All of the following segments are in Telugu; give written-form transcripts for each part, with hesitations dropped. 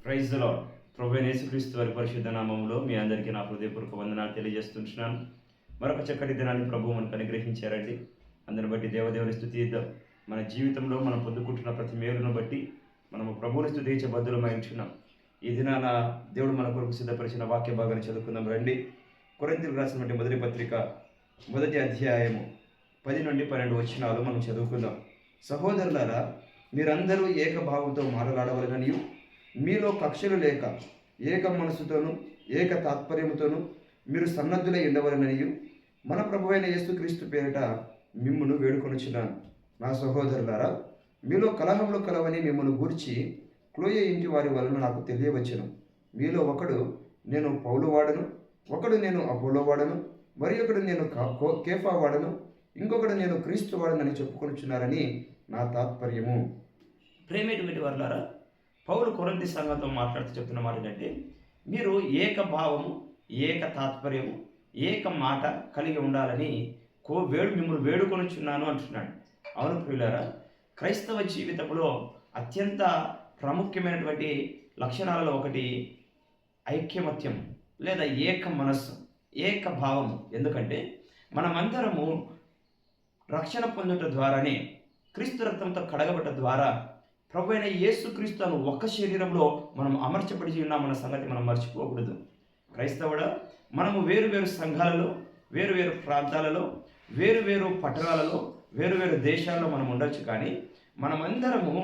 Praise the lord. ప్రభువైన యేసుక్రీస్తు వారి పరిశుద్ధ నామములో మీ అందరికీ నా హృదయపూర్వక వందనాలు తెలియజేస్తున్నాను. మరొక చక్కటి దినాన్ని ప్రభువు మనకు అనుగ్రహించారండి. అందుని బట్టి దేవదేవుని స్తుతిద్దాం. మన జీవితంలో మనం పొందుకుంటున్న ప్రతి మేలును బట్టి మనము ప్రభువుని స్తుతించే బద్దులమై ఉంటున్నాం. ఈ దినాన దేవుడు మన కొరకు సిద్ధపరిచిన వాక్య భాగాన్ని చదువుకుందాం రండి. కొరింథీయులకు రాసినటువంటి మొదటి పత్రిక 1వ అధ్యాయము 10 నుండి 12 వచనాలు మనం చదువుకుందాం. సహోదరులారా, మీరందరూ ఏకభావంతో మాట్లాడవలెననియు, మీలో కక్షలు లేక ఏక మనసుతోనూ ఏక తాత్పర్యముతోనూ మీరు సన్నద్ధులై ఉండవలెననియు మన ప్రభువైన యేసుక్రీస్తు పేరిట మిమ్మును వేడుకొనుచున్నాను. నా సహోదరులారా, మీలో కలహములు కలవని మిమ్మల్ని గూర్చి క్లోయే ఇంటి వారి వలన నాకు తెలియవచ్చును. మీలో ఒకడు నేను పౌలు వాడను, ఒకడు నేను అపోలో వాడను, మరి ఒకడు నేను కేఫా వాడను, ఇంకొకడు నేను క్రీస్తు వాడనని చెప్పుకొనుచున్నారని నా తాత్పర్యము. ప్రేమేటువంటి వారులారా, పౌలు కొరింథీ సంఘంతో మాట్లాడుతూ చెప్తున్న మాట ఏంటంటే, మీరు ఏకభావము, ఏక తాత్పర్యము, ఏక మాట కలిగి ఉండాలని మిమ్మల్ని వేడుకొనుచున్నాను అంటున్నాడు. అవును ప్రియులారా, క్రైస్తవ జీవితంలో అత్యంత ప్రాముఖ్యమైనటువంటి లక్షణాలలో ఒకటి ఐక్యమత్యం లేదా ఏక మనస్సు, ఏక భావము. ఎందుకంటే మనమందరము రక్షణ పొందుట ద్వారానే, క్రీస్తు రక్తంతో కడగబడ్డ ద్వారా ప్రభు అయిన యేసుక్రీస్తు అను ఒక్క శరీరంలో మనం అమర్చబడి ఉన్నామన్న సంగతి మనం మర్చిపోకూడదు. క్రైస్తవుడా, మనము వేరు వేరు సంఘాలలో, వేరు వేరు ప్రాంతాలలో, వేరు వేరు పట్టణాలలో, వేరు వేరు దేశాల్లో మనం ఉండొచ్చు, కానీ మనమందరము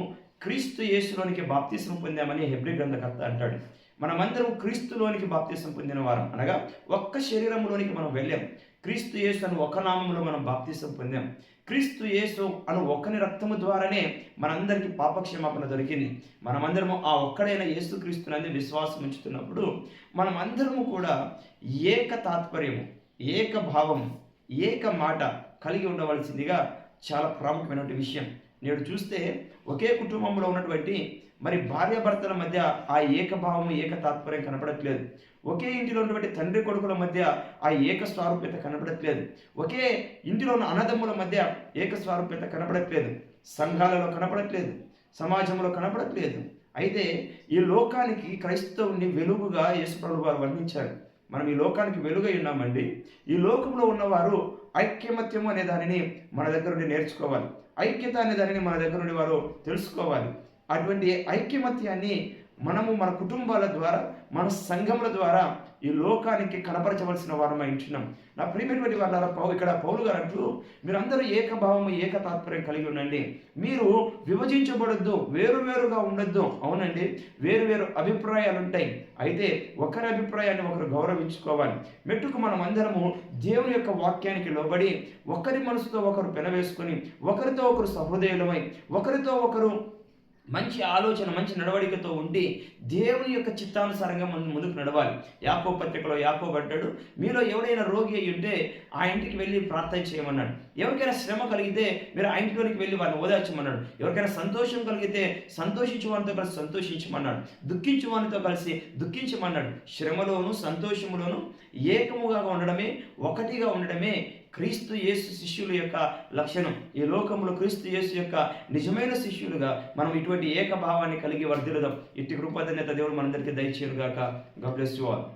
క్రీస్తు యేసులోనికి బాప్తిసం పొందామని హెబ్రీ గ్రంథకర్త అంటాడు. మనమందరం క్రీస్తులోనికి బాప్తిసం పొందిన వారం, అనగా ఒక్క శరీరంలోనికి మనం వెళ్ళాం. క్రీస్తు యేసు అను ఒక నామంలో మనం బాప్తిసం పొందాం. క్రీస్తు యేసు అను ఒక్కని రక్తము ద్వారానే మనందరికీ పాపక్షమాపణ దొరికింది. మనమందరము ఆ ఒక్కడైన యేసుక్రీస్తునందు విశ్వాసం ఉంచుతున్నప్పుడు మనమందరము కూడా ఏక తాత్పర్యము, ఏక భావము, ఏక మాట కలిగి ఉండవలసిందిగా చాలా ప్రాముఖ్యమైనటువంటి విషయం. నేడు చూస్తే ఒకే కుటుంబంలో ఉన్నటువంటి మరి భార్యాభర్తల మధ్య ఆ ఏకభావము, ఏక తాత్పర్యం కనపడట్లేదు. ఒకే ఇంటిలో ఉన్నటువంటి తండ్రి కొడుకుల మధ్య ఆ ఏక స్వారూప్యత కనపడట్లేదు. ఒకే ఇంటిలో ఉన్న అన్నదమ్ముల మధ్య ఏక స్వారూప్యత కనపడట్లేదు. సంఘాలలో కనపడట్లేదు, సమాజంలో కనపడట్లేదు. అయితే ఈ లోకానికి క్రైస్తవుని వెలుగుగా యేసుప్రభువు వారు వర్ణించారు. మనం ఈ లోకానికి వెలుగై ఉన్నామండి. ఈ లోకంలో ఉన్నవారు ఐక్యమత్యము అనే దానిని మన దగ్గర నుండి నేర్చుకోవాలి. ఐక్యత అనే దానిని మన దగ్గర నుండి వారు తెలుసుకోవాలి. అటువంటి ఐక్యమత్యాన్ని మనము మన కుటుంబాల ద్వారా, మన సంఘముల ద్వారా ఈ లోకానికి కనపరచవలసిన వారమై ఉంటున్నాం. నా ప్రియమైనటువంటి వాళ్ళ ఇక్కడ పౌలు గారు అంటూ, మీరందరూ ఏకభావము, ఏక తాత్పర్యం కలిగి ఉండండి. మీరు విభజించబడొద్దు, వేరువేరుగా ఉండొద్దు. అవునండి, వేరువేరు అభిప్రాయాలు ఉంటాయి. అయితే ఒకరి అభిప్రాయాన్ని ఒకరు గౌరవించుకోవాలి. మెట్టుకు మనం అందరము దేవుని యొక్క వాక్యానికి లోబడి ఒకరి మనసుతో ఒకరు పెనవేసుకొని, ఒకరితో ఒకరు సహృదయులమై, ఒకరితో ఒకరు మంచి ఆలోచన, మంచి నడవడికతో ఉండి దేవుని యొక్క చిత్తానుసారంగా మనం ముందుకు నడవాలి. యాకోబు పత్రికలో యాకోబు అంటాడు, మీలో ఎవడైనా రోగి అయి ఉంటే ఆ ఇంటికి వెళ్ళి ప్రార్థన చేయమన్నాడు. ఎవరికైనా శ్రమ కలిగితే మీరు ఆ ఇంట్లోనికి వెళ్ళి వారిని ఓదార్చమన్నాడు. ఎవరికైనా సంతోషం కలిగితే సంతోషించు వారితో కలిసి సంతోషించమన్నాడు. దుఃఖించు వారితో కలిసి దుఃఖించమన్నాడు. శ్రమలోను సంతోషములోను ఏకముగా ఉండడమే, ఒకటిగా ఉండడమే క్రీస్తు యేసు శిష్యుల యొక్క లక్షణం. ఈ లోకంలో క్రీస్తు యేసు యొక్క నిజమైన శిష్యులుగా మనం ఇటువంటి ఏకభావాన్ని కలిగి వర్ధిల్లుదాం. ఇట్టి కృపధన్యత దేవుడు మనందరికీ దయచేయుగాక. God bless you all.